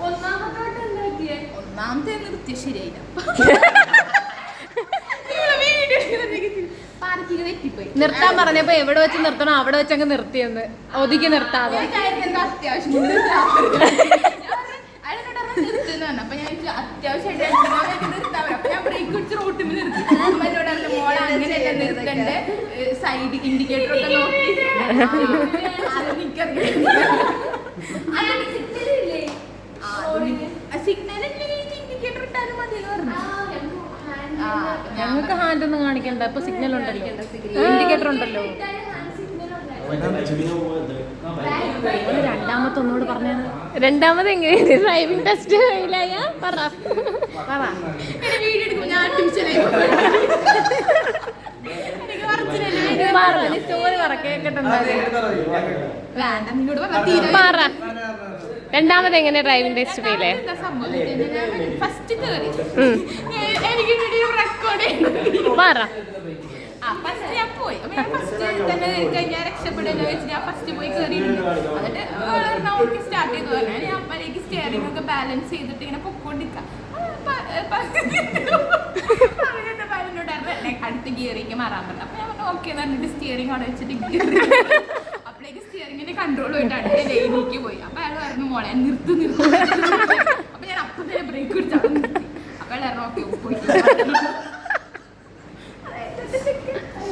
ഒന്നാമത്തെ നിർത്തിയ ശരിയായില്ല. നിർത്താൻ പറഞ്ഞപ്പോ എവിടെ വെച്ച് നിർത്തണോ അവിടെ വെച്ചങ്ങ് നിർത്തിയെന്ന് ഒതുക്കി നിർത്താതെ. അത്യാവശ്യം അപ്പൊ ഞാൻ അത്യാവശ്യമായിട്ട് നിർത്താൻ അപ്പൊ ഞാൻ ബ്രേക്ക് പിടിച്ച് റോട്ടിൽ നിർത്തി. അമ്മനോട് മോളെ അങ്ങനെയല്ല നിർത്തണ്ട്, സൈഡ് ഇൻഡിക്കേറ്റർ ഒക്കെ നോക്കി സിഗ്നൽ ഇൻഡിക്കേറ്റർ ഇട്ടാലും മതി പറഞ്ഞു. ഞങ്ങൾക്ക് ഹാൻഡ് ഒന്നും കാണിക്കണ്ട, ഇപ്പൊ സിഗ്നൽ ഉണ്ടല്ലോ, ഇൻഡിക്കേറ്റർ ഉണ്ടല്ലോ. രണ്ടാമത്തെ ഒന്നുകൂടെ പറഞ്ഞു. രണ്ടാമത് എങ്ങനെയാണ് ഡ്രൈവിംഗ് ടെസ്റ്റ് ഫെയിലായ? പറ വീഡിയോ എടുക്കും ഞാൻ സ്റ്റോറി പറ കേക്കട്ടെ. പറ രണ്ടാമത് എങ്ങനെ ഡ്രൈവിംഗ് ടെസ്റ്റ് ഫെയിലേ? ഫസ്റ്റ് കയറി എനിക്ക് റെക്കോർഡ് പറ. ഫസ്റ്റ് ഞാൻ പോയി. അപ്പൊ ഞാൻ ഫസ്റ്റ് തന്നെ കഴിഞ്ഞാൽ രക്ഷപ്പെടുന്ന വെച്ച് ഞാൻ ഫസ്റ്റ് പോയി കയറിയിട്ടുണ്ട്. എന്നിട്ട് ഓക്കെ സ്റ്റാർട്ട് ചെയ്തു പറഞ്ഞാൽ ഞാൻ അപ്പോഴേക്ക് സ്റ്റിയറിംഗ് ഒക്കെ ബാലൻസ് ചെയ്തിട്ട് ഇങ്ങനെ പൊക്കോണ്ടിരിക്കാം. അടുത്ത ഗിയറിലേക്ക് മാറാൻ പറഞ്ഞു. അപ്പൊ ഞാൻ ഓക്കെ പറഞ്ഞിട്ട് സ്റ്റിയറിംഗ് അവിടെ വെച്ചിട്ട് അപ്പോഴേക്ക് സ്റ്റിയറിംഗിന്റെ കൺട്രോൾ പോയിട്ട് അടുത്ത ലൈനിലേക്ക് പോയി. അപ്പൊ അയാൾ പറഞ്ഞു മോളെ നിർത്തി. അപ്പൊ ഞാൻ അപ്പൊ തന്നെ ബ്രേക്ക് പിടിച്ചു അവിടെ നിർത്തി. അപ്പൊ അയാൾ ഓക്കെ പോയി.